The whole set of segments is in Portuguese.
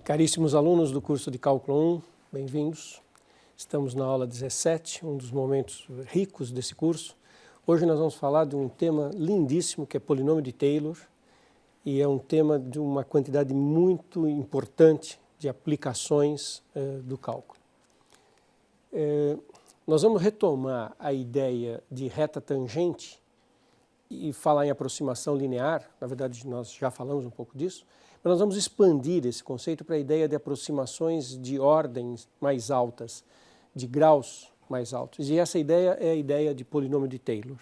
Caríssimos alunos do curso de Cálculo 1, bem-vindos. Estamos na aula 17, um dos momentos ricos desse curso. Hoje nós vamos falar de um tema lindíssimo que é polinômio de Taylor e é um tema de uma quantidade muito importante de aplicações do cálculo. Nós vamos retomar a ideia de reta tangente e falar em aproximação linear. Na verdade, nós já falamos um pouco disso. Mas nós vamos expandir esse conceito para a ideia de aproximações de ordens mais altas, de graus mais altos. E essa ideia é a ideia de polinômio de Taylor.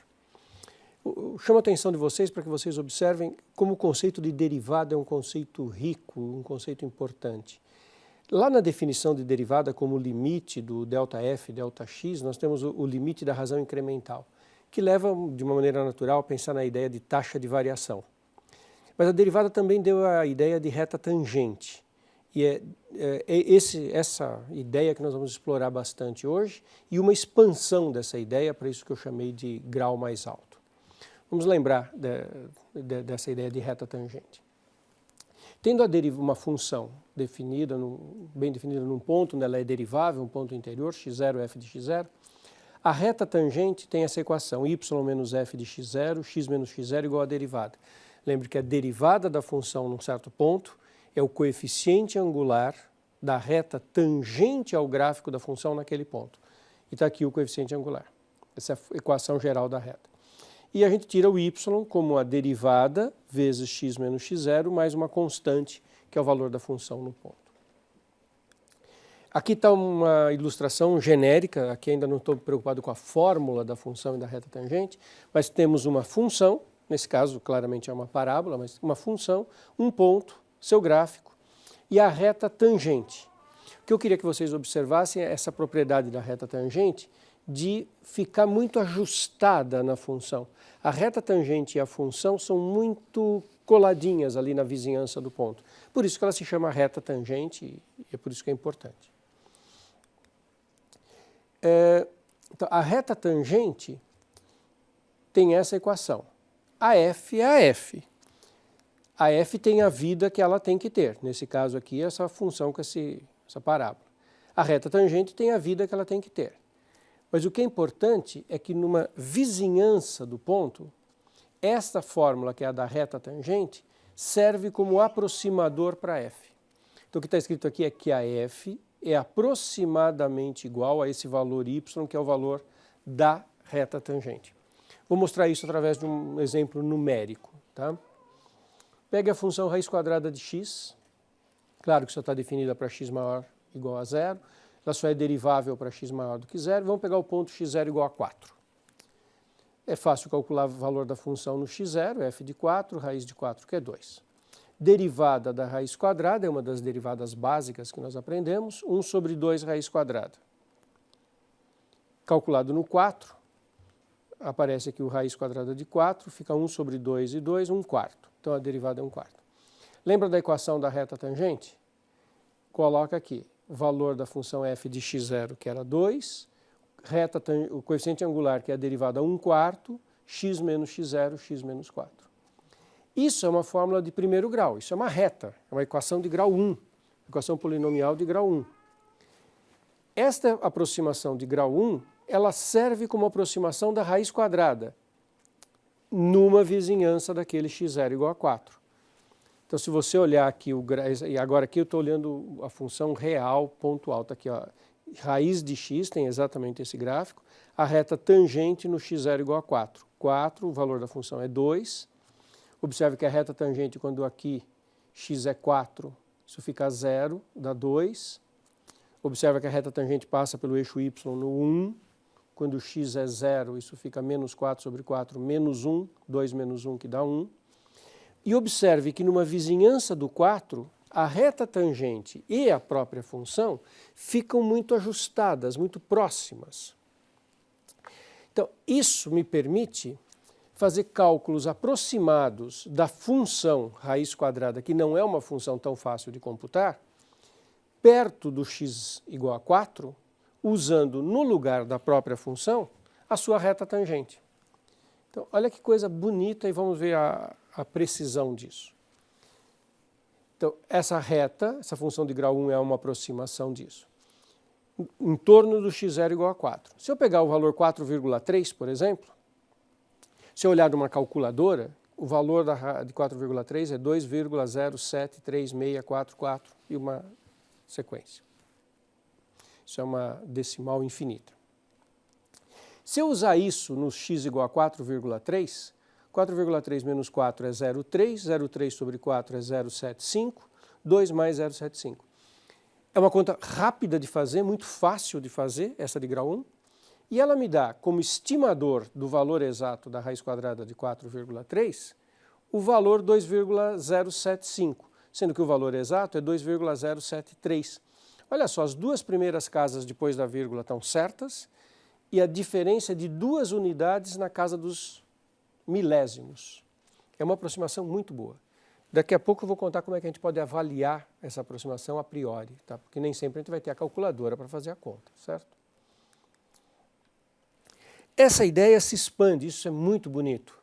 Chamo a atenção de vocês para que vocês observem como o conceito de derivada é um conceito rico, um conceito importante. Lá na definição de derivada como limite do ΔF, ΔX, nós temos o limite da razão incremental, que leva, de uma maneira natural, a pensar na ideia de taxa de variação. Mas a derivada também deu a ideia de reta tangente. E é essa ideia que nós vamos explorar bastante hoje e uma expansão dessa ideia, para isso que eu chamei de grau mais alto. Vamos lembrar dessa ideia de reta tangente. Tendo uma função definida, bem definida num ponto, onde ela é derivável, um ponto interior, x0, f de x0, a reta tangente tem essa equação, y menos f de x0, x menos x0 igual a derivada. Lembre que a derivada da função num certo ponto é o coeficiente angular da reta tangente ao gráfico da função naquele ponto. E está aqui o coeficiente angular. Essa é a equação geral da reta. E a gente tira o y como a derivada vezes x menos x0 mais uma constante, que é o valor da função no ponto. Aqui está uma ilustração genérica, aqui ainda não estou preocupado com a fórmula da função e da reta tangente, mas temos uma função. Nesse caso, claramente é uma parábola, mas uma função, um ponto, seu gráfico, e a reta tangente. O que eu queria que vocês observassem é essa propriedade da reta tangente de ficar muito ajustada na função. A reta tangente e a função são muito coladinhas ali na vizinhança do ponto. Por isso que ela se chama reta tangente e é por isso que é importante. Então, a reta tangente tem essa equação. A f é a f. A f tem a vida que ela tem que ter. Nesse caso aqui, essa função com essa parábola. A reta tangente tem a vida que ela tem que ter. Mas o que é importante é que numa vizinhança do ponto, esta fórmula, que é a da reta tangente, serve como aproximador para f. Então o que está escrito aqui é que a f é aproximadamente igual a esse valor y, que é o valor da reta tangente. Vou mostrar isso através de um exemplo numérico. Tá? Pegue a função raiz quadrada de x. Claro que isso está definida para x maior igual a 0. Ela só é derivável para x maior do que 0. Vamos pegar o ponto x0 igual a 4. É fácil calcular o valor da função no x0, f de 4, raiz de 4, que é 2. Derivada da raiz quadrada é uma das derivadas básicas que nós aprendemos. 1 sobre 2 raiz quadrada. Calculado no 4. Aparece aqui o raiz quadrada de 4, fica 1 sobre 2 e 2, 1 quarto. Então a derivada é 1 quarto. Lembra da equação da reta tangente? Coloca aqui o valor da função f de x0, que era 2, o coeficiente angular, que é a derivada 1 quarto, x menos x0, x menos 4. Isso é uma fórmula de primeiro grau, isso é uma reta, é uma equação de grau 1, equação polinomial de grau 1. Esta aproximação de grau 1, ela serve como aproximação da raiz quadrada numa vizinhança daquele x0 igual a 4. Então, se você olhar aqui, e agora aqui eu estou olhando a função real pontual, está aqui, ó, raiz de x, tem exatamente esse gráfico, a reta tangente no x0 igual a 4. 4, o valor da função é 2. Observe que a reta tangente, quando aqui x é 4, isso fica 0, dá 2. Observe que a reta tangente passa pelo eixo y no 1. Quando x é 0, isso fica menos 4 sobre 4, menos 1, 2 menos 1 que dá 1. E observe que numa vizinhança do 4, a reta tangente e a própria função ficam muito ajustadas, muito próximas. Então, isso me permite fazer cálculos aproximados da função raiz quadrada, que não é uma função tão fácil de computar, perto do x igual a 4, usando no lugar da própria função a sua reta tangente. Então, olha que coisa bonita e vamos ver a precisão disso. Então, essa reta, essa função de grau 1 é uma aproximação disso. Em torno do x0 igual a 4. Se eu pegar o valor 4,3, por exemplo, se eu olhar numa calculadora, o valor de 4,3 é 2,073644 e uma sequência. Isso é uma decimal infinita. Se eu usar isso no x igual a 4,3, 4,3 menos 4 é 0,3, 0,3 sobre 4 é 0,75, 2 mais 0,75. É uma conta rápida de fazer, muito fácil de fazer, essa de grau 1, e ela me dá como estimador do valor exato da raiz quadrada de 4,3 o valor 2,075, sendo que o valor exato é 2,073. Olha só, as duas primeiras casas depois da vírgula estão certas e a diferença é de 2 unidades na casa dos milésimos. É uma aproximação muito boa. Daqui a pouco eu vou contar como é que a gente pode avaliar essa aproximação a priori, tá? Porque nem sempre a gente vai ter a calculadora para fazer a conta, certo? Essa ideia se expande, isso é muito bonito.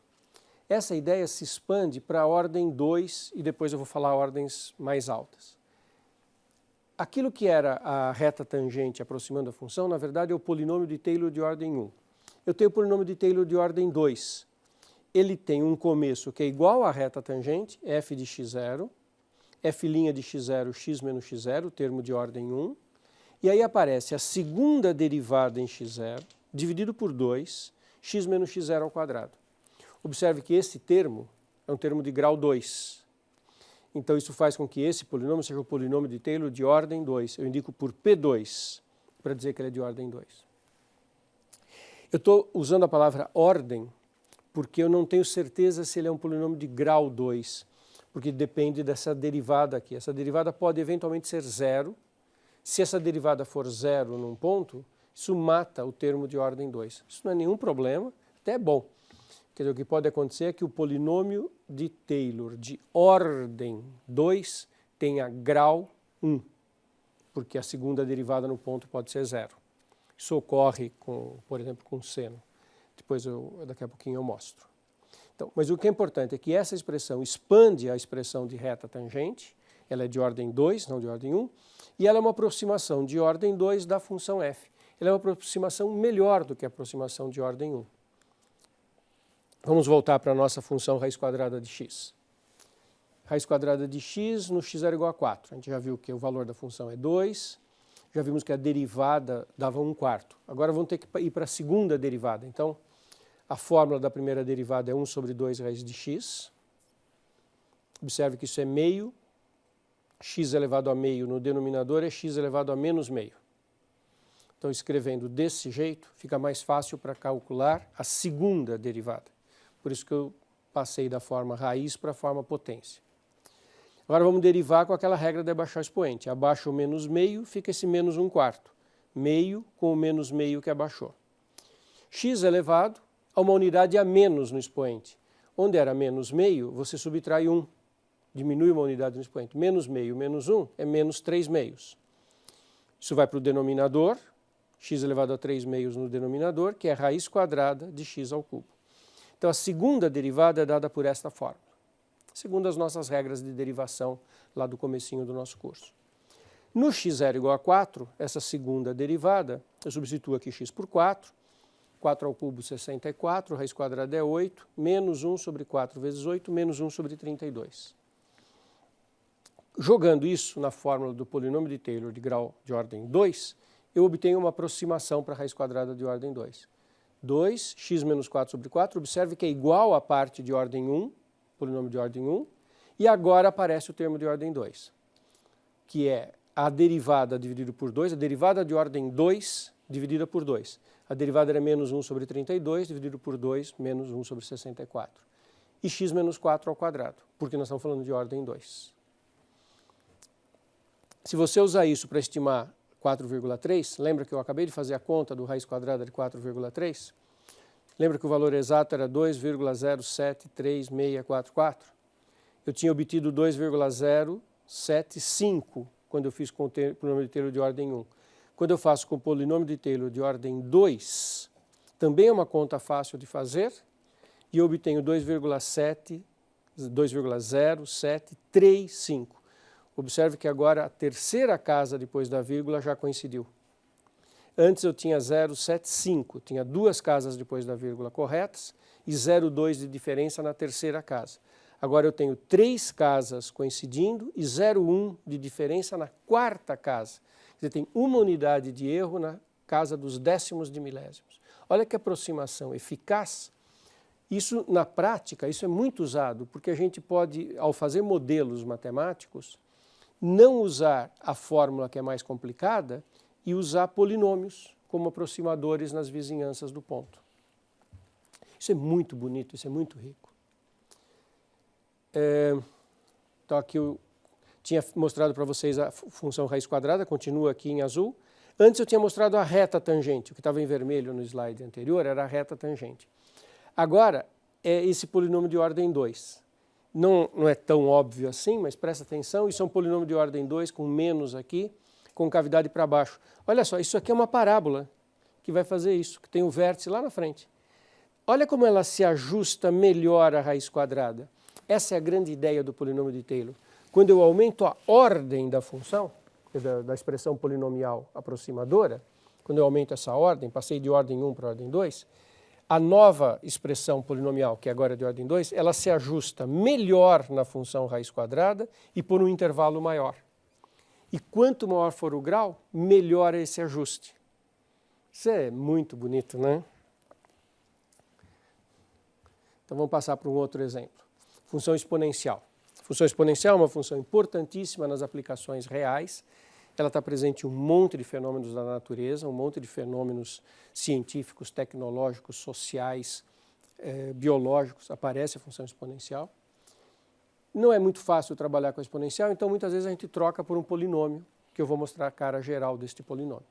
Essa ideia se expande para a ordem 2 e depois eu vou falar ordens mais altas. Aquilo que era a reta tangente aproximando a função, na verdade é o polinômio de Taylor de ordem 1. Eu tenho o polinômio de Taylor de ordem 2. Ele tem um começo que é igual à reta tangente, f de x0, f' de x0, x menos x0, termo de ordem 1, e aí aparece a segunda derivada em x0, dividido por 2, x menos x0 ao quadrado. Observe que esse termo é um termo de grau 2. Então isso faz com que esse polinômio seja o polinômio de Taylor de ordem 2. Eu indico por P2, para dizer que ele é de ordem 2. Eu estou usando a palavra ordem, porque eu não tenho certeza se ele é um polinômio de grau 2, porque depende dessa derivada aqui. Essa derivada pode eventualmente ser 0. Se essa derivada for 0 num ponto, isso mata o termo de ordem 2. Isso não é nenhum problema, até é bom. Quer dizer, o que pode acontecer é que o polinômio de Taylor de ordem 2 tenha grau 1, porque a segunda derivada no ponto pode ser 0. Isso ocorre, por exemplo, com seno. Depois, daqui a pouquinho eu mostro. Então, mas o que é importante é que essa expressão expande a expressão de reta tangente, ela é de ordem 2, não de ordem 1, e ela é uma aproximação de ordem 2 da função f. Ela é uma aproximação melhor do que a aproximação de ordem 1. Vamos voltar para a nossa função raiz quadrada de x. Raiz quadrada de x no x0 igual a 4. A gente já viu que o valor da função é 2, já vimos que a derivada dava 1/4. Agora vamos ter que ir para a segunda derivada. Então, a fórmula da primeira derivada é 1 sobre 2 raiz de x. Observe que isso é meio. X elevado a meio no denominador é x elevado a menos meio. Então, escrevendo desse jeito, fica mais fácil para calcular a segunda derivada. Por isso que eu passei da forma raiz para a forma potência. Agora vamos derivar com aquela regra de abaixar o expoente. Abaixo o menos meio, fica esse menos 1/4. Meio com o menos meio que abaixou. X elevado a uma unidade a menos no expoente. Onde era menos meio, você subtrai 1. Diminui uma unidade no expoente. Menos meio menos 1 é menos 3 meios. Isso vai para o denominador. X elevado a 3 meios no denominador, que é raiz quadrada de x ao cubo. Então, a segunda derivada é dada por esta fórmula, segundo as nossas regras de derivação lá do comecinho do nosso curso. No x0 igual a 4, essa segunda derivada, eu substituo aqui x por 4, 4 ao cubo 64, raiz quadrada é 8, menos 1 sobre 4 vezes 8, menos 1 sobre 32. Jogando isso na fórmula do polinômio de Taylor de grau de ordem 2, eu obtenho uma aproximação para a raiz quadrada de ordem 2. 2, x menos 4 sobre 4, observe que é igual à parte de ordem 1, polinômio de ordem 1, e agora aparece o termo de ordem 2, que é a derivada dividido por 2, a derivada de ordem 2 dividida por 2. A derivada era menos 1 sobre 32, dividido por 2, menos 1 sobre 64. E x menos 4 ao quadrado, porque nós estamos falando de ordem 2. Se você usar isso para estimar 4,3, lembra que eu acabei de fazer a conta do raiz quadrada de 4,3? Lembra que o valor exato era 2,073644? Eu tinha obtido 2,075 quando eu fiz com o polinômio de Taylor de ordem 1. Quando eu faço com o polinômio de Taylor de ordem 2, também é uma conta fácil de fazer, e eu obtenho 2,0735. Observe que agora a terceira casa depois da vírgula já coincidiu. Antes eu tinha 0,75, tinha duas casas depois da vírgula corretas e 0,2 de diferença na terceira casa. Agora eu tenho três casas coincidindo e 0,1 de diferença na quarta casa. Quer dizer, tem uma unidade de erro na casa dos décimos de milésimos. Olha que aproximação eficaz. Isso, na prática, isso é muito usado, porque a gente pode, ao fazer modelos matemáticos, não usar a fórmula que é mais complicada e usar polinômios como aproximadores nas vizinhanças do ponto. Isso é muito bonito, isso é muito rico. Então aqui eu tinha mostrado para vocês a função raiz quadrada, continua aqui em azul. Antes eu tinha mostrado a reta tangente, o que estava em vermelho no slide anterior era a reta tangente. Agora é esse polinômio de ordem 2. Não é tão óbvio assim, mas presta atenção, isso é um polinômio de ordem 2 com menos aqui, com cavidade para baixo. Olha só, isso aqui é uma parábola que vai fazer isso, que tem o vértice lá na frente. Olha como ela se ajusta melhor à raiz quadrada. Essa é a grande ideia do polinômio de Taylor. Quando eu aumento a ordem da função, da expressão polinomial aproximadora, quando eu aumento essa ordem, passei de ordem 1 para ordem 2, a nova expressão polinomial, que agora é de ordem 2, ela se ajusta melhor na função raiz quadrada e por um intervalo maior. E quanto maior for o grau, melhor é esse ajuste. Isso é muito bonito, né? Então vamos passar para um outro exemplo. Função exponencial. Função exponencial é uma função importantíssima nas aplicações reais. Ela está presente em um monte de fenômenos da natureza, um monte de fenômenos científicos, tecnológicos, sociais, biológicos, aparece a função exponencial. Não é muito fácil trabalhar com a exponencial, então muitas vezes a gente troca por um polinômio, que eu vou mostrar a cara geral deste polinômio.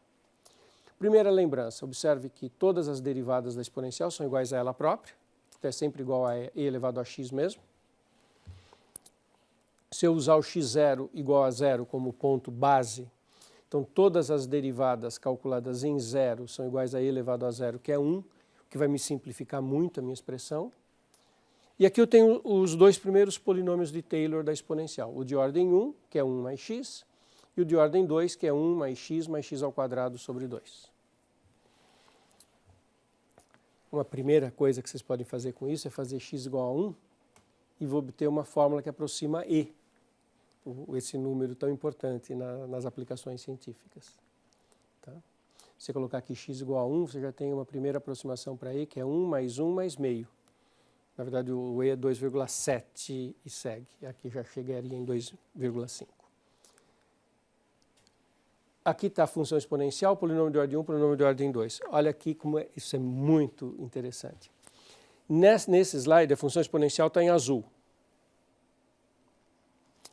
Primeira lembrança, observe que todas as derivadas da exponencial são iguais a ela própria, então é sempre igual a e elevado a x mesmo. Se eu usar o x0 igual a 0 como ponto base, então todas as derivadas calculadas em zero são iguais a e elevado a 0, que é 1, o que vai me simplificar muito a minha expressão. E aqui eu tenho os dois primeiros polinômios de Taylor da exponencial, o de ordem 1, que é 1 mais x, e o de ordem 2, que é 1 mais x ao quadrado sobre 2. Uma primeira coisa que vocês podem fazer com isso é fazer x igual a 1 e vou obter uma fórmula que aproxima e, esse número tão importante nas aplicações científicas. Tá? Se você colocar aqui x igual a 1, você já tem uma primeira aproximação para e, que é 1 mais meio. Na verdade, o e é 2,7 e segue. Aqui já chegaria em 2,5. Aqui está a função exponencial, polinômio de ordem 1, polinômio de ordem 2. Olha aqui como isso é muito interessante. Nesse slide, a função exponencial está em azul.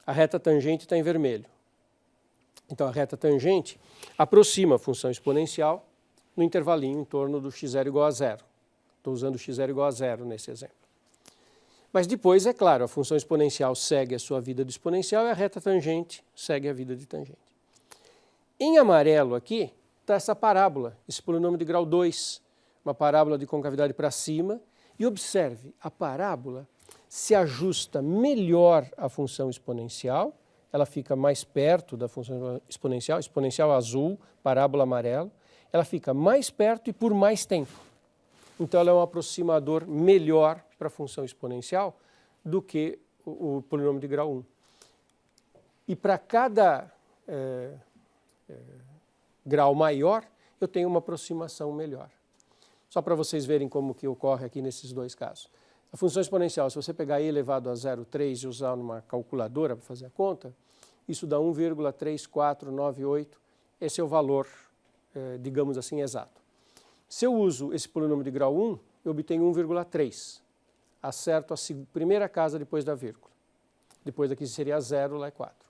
A reta tangente está em vermelho. Então, a reta tangente aproxima a função exponencial no intervalinho em torno do x0 igual a 0. Estou usando x0 igual a 0 nesse exemplo. Mas depois, é claro, a função exponencial segue a sua vida de exponencial e a reta tangente segue a vida de tangente. Em amarelo aqui está essa parábola, esse polinômio de grau 2, uma parábola de concavidade para cima. E observe, a parábola se ajusta melhor à função exponencial, ela fica mais perto da função exponencial, exponencial azul, parábola amarelo, ela fica mais perto e por mais tempo. Então ela é um aproximador melhor para a função exponencial do que o polinômio de grau 1. E para cada grau maior, eu tenho uma aproximação melhor. Só para vocês verem como que ocorre aqui nesses dois casos. A função exponencial, se você pegar e elevado a 0,3 e usar numa calculadora para fazer a conta, isso dá 1,3498, esse é o valor, digamos assim, exato. Se eu uso esse polinômio de grau 1, eu obtenho 1,3. Acerto a primeira casa depois da vírgula. Depois daqui seria 0, lá é 4.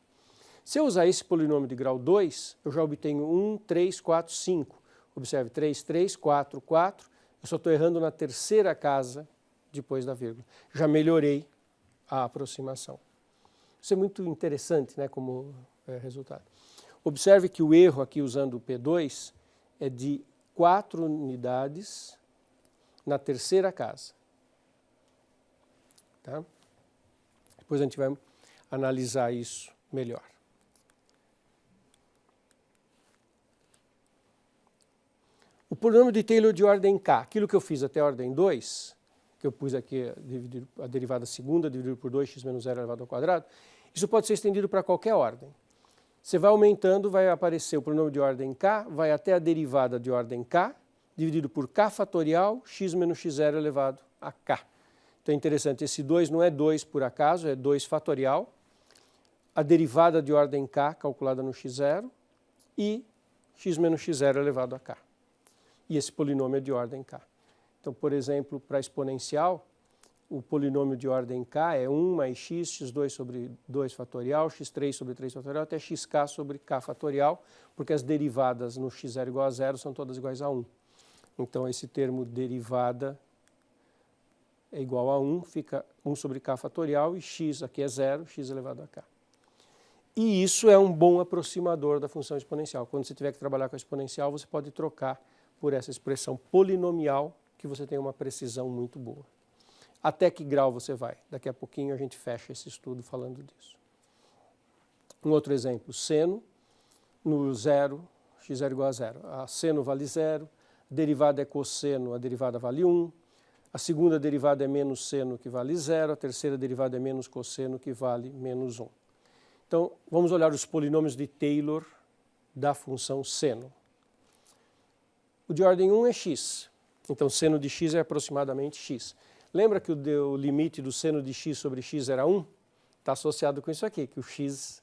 Se eu usar esse polinômio de grau 2, eu já obtenho 1, 3, 4, 5. Observe, 3, 3, 4, 4. Eu só estou errando na terceira casa depois da vírgula. Já melhorei a aproximação. Isso é muito interessante, né, como resultado. Observe que o erro aqui usando o P2 é de 4 unidades na terceira casa. Tá? Depois a gente vai analisar isso melhor. polinômio de Taylor de ordem k, aquilo que eu fiz até a ordem 2, que eu pus aqui a derivada segunda dividido por 2x menos 0 elevado ao quadrado, isso pode ser estendido para qualquer ordem. Você vai aumentando, vai aparecer o polinômio de ordem k, vai até a derivada de ordem k, dividido por k fatorial, x menos x0 elevado a k. Então é interessante, esse 2 não é 2 por acaso, é 2 fatorial, a derivada de ordem k calculada no x0 e x menos x0 elevado a k. E esse polinômio é de ordem k. Então, por exemplo, para exponencial, o polinômio de ordem k é 1 mais x, x2 sobre 2 fatorial, x3 sobre 3 fatorial, até xk sobre k fatorial, porque as derivadas no x0 igual a 0 são todas iguais a 1. Então, esse termo derivada é igual a 1, fica 1 sobre k fatorial, e x aqui é 0, x elevado a k. E isso é um bom aproximador da função exponencial. Quando você tiver que trabalhar com a exponencial, você pode trocar por essa expressão polinomial, que você tem uma precisão muito boa. Até que grau você vai? Daqui a pouquinho a gente fecha esse estudo falando disso. Um outro exemplo, seno no 0, x0 igual a 0. A seno vale 0, a derivada é cosseno, a derivada vale 1, a segunda derivada é menos seno, que vale 0, a terceira derivada é menos cosseno, que vale menos 1. Então, vamos olhar os polinômios de Taylor da função seno. O de ordem 1 é x, então seno de x é aproximadamente x. Lembra que o limite do seno de x sobre x era 1? Está associado com isso aqui, que o x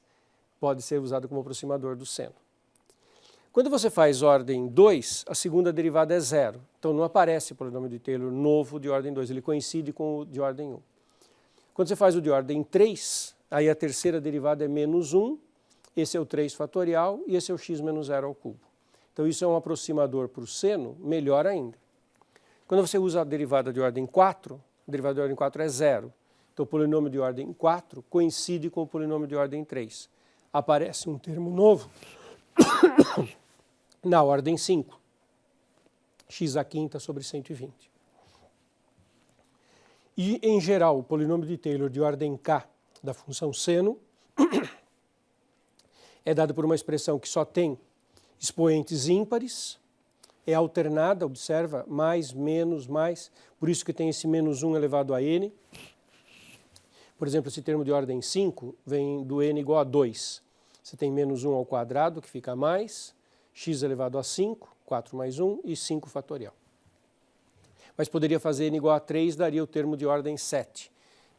pode ser usado como aproximador do seno. Quando você faz ordem 2, a segunda derivada é 0. Então não aparece polinômio de Taylor novo de ordem 2, ele coincide com o de ordem 1. Quando você faz o de ordem 3, aí a terceira derivada é menos 1, esse é o 3 fatorial e esse é o x menos 0 ao cubo. Então isso é um aproximador para o seno, melhor ainda. Quando você usa a derivada de ordem 4, a derivada de ordem 4 é 0. Então o polinômio de ordem 4 coincide com o polinômio de ordem 3. Aparece um termo novo na ordem 5, x à quinta sobre 120. E, em geral, o polinômio de Taylor de ordem k da função seno é dado por uma expressão que só tem expoentes ímpares, é alternada, observa, mais, menos, mais, por isso que tem esse menos 1 elevado a n. Por exemplo, esse termo de ordem 5 vem do n igual a 2. Você tem menos 1 ao quadrado, que fica mais, x elevado a 5, 4 mais 1, e 5 fatorial. Mas poderia fazer n igual a 3, daria o termo de ordem 7.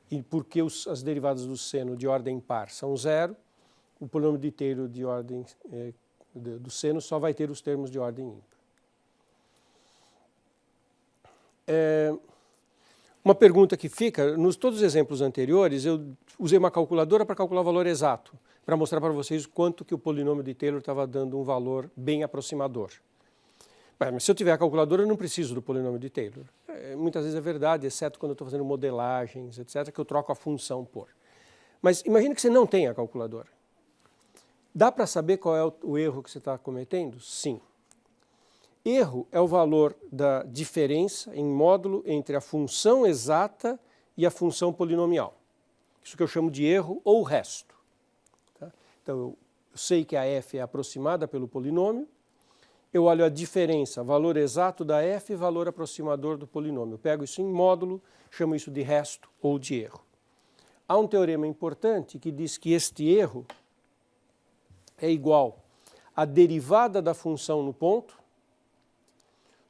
E porque as derivadas do seno de ordem par são 0, o polinômio de Taylor de ordem do seno só vai ter os termos de ordem ímpar. Uma pergunta que fica, todos os exemplos anteriores, eu usei uma calculadora para calcular o valor exato, para mostrar para vocês quanto que o polinômio de Taylor estava dando um valor bem aproximador. Mas se eu tiver a calculadora, eu não preciso do polinômio de Taylor. Muitas vezes é verdade, exceto quando eu estou fazendo modelagens, etc., que eu troco a função por. Mas imagine que você não tem a calculadora. Dá para saber qual é o erro que você está cometendo? Sim. Erro é o valor da diferença em módulo entre a função exata e a função polinomial. Isso que eu chamo de erro ou resto. Tá? Então, eu sei que a f é aproximada pelo polinômio, eu olho a diferença, valor exato da f e valor aproximador do polinômio. Eu pego isso em módulo, chamo isso de resto ou de erro. Há um teorema importante que diz que este erro é igual à derivada da função no ponto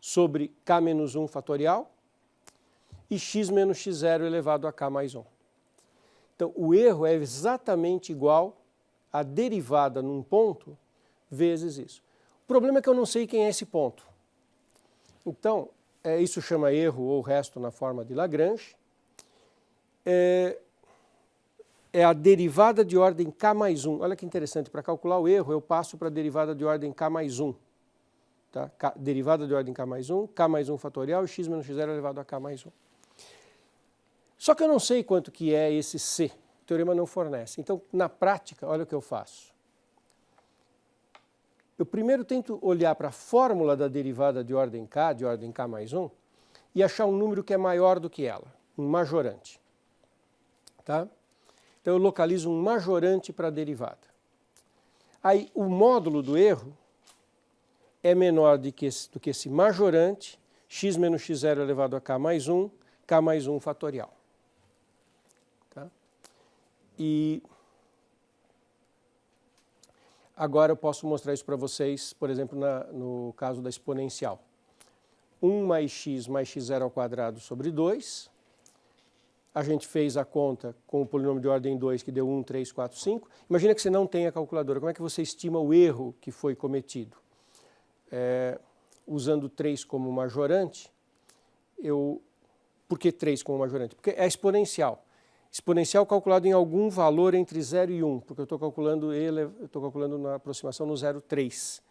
sobre k menos 1 fatorial e x menos x0 elevado a k mais 1. Então, o erro é exatamente igual à derivada num ponto vezes isso. O problema é que eu não sei quem é esse ponto. Então, isso chama erro ou resto na forma de Lagrange. É a derivada de ordem k mais 1. Olha que interessante, para calcular o erro eu passo para a derivada de ordem k mais 1. Tá? Derivada de ordem k mais 1 fatorial e x menos x0 elevado a k mais 1. Só que eu não sei quanto que é esse c. O teorema não fornece. Então, na prática, olha o que eu faço. Eu primeiro tento olhar para a fórmula da derivada de ordem k mais 1, e achar um número que é maior do que ela, um majorante. Tá? Então eu localizo um majorante para a derivada. Aí o módulo do erro é menor do que esse majorante, x menos x0 elevado a k mais 1 fatorial. Tá? E agora eu posso mostrar isso para vocês, por exemplo, no caso da exponencial. 1 mais x0 ao quadrado sobre 2. A gente fez a conta com o polinômio de ordem 2, que deu 1, 3, 4, 5. Imagina que você não tem a calculadora. Como é que você estima o erro que foi cometido? Usando 3 como majorante, por que 3 como majorante? Porque é exponencial. Exponencial calculado em algum valor entre 0 e 1, porque eu estou calculando na aproximação no 0,3.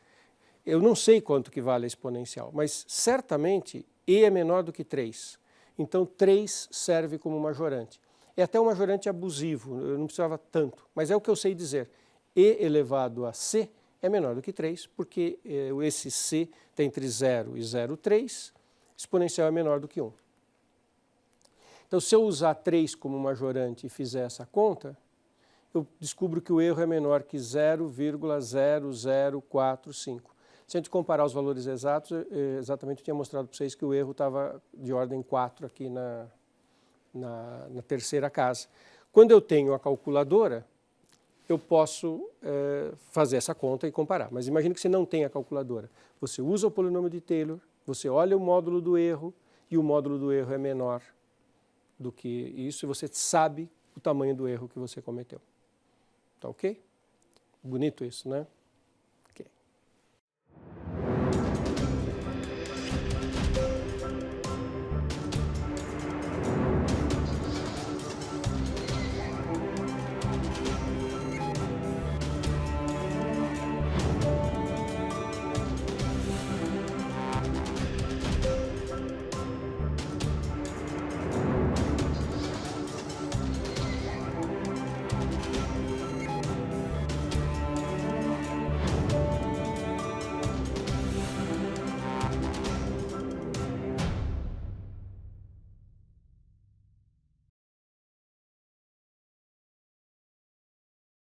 Eu não sei quanto que vale a exponencial, mas certamente e é menor do que 3. Então 3 serve como majorante. É até um majorante abusivo, eu não precisava tanto, mas é o que eu sei dizer. E elevado a c é menor do que 3, porque esse c está entre 0 e 0,3, exponencial é menor do que 1. Então, se eu usar 3 como majorante e fizer essa conta, eu descubro que o erro é menor que 0,0045. Se a gente comparar os valores exatos, exatamente eu tinha mostrado para vocês que o erro estava de ordem 4 aqui na terceira casa. Quando eu tenho a calculadora, eu posso fazer essa conta e comparar. Mas imagine que você não tem a calculadora. Você usa o polinômio de Taylor, você olha o módulo do erro e o módulo do erro é menor do que isso e você sabe o tamanho do erro que você cometeu. Tá ok? Bonito isso, né?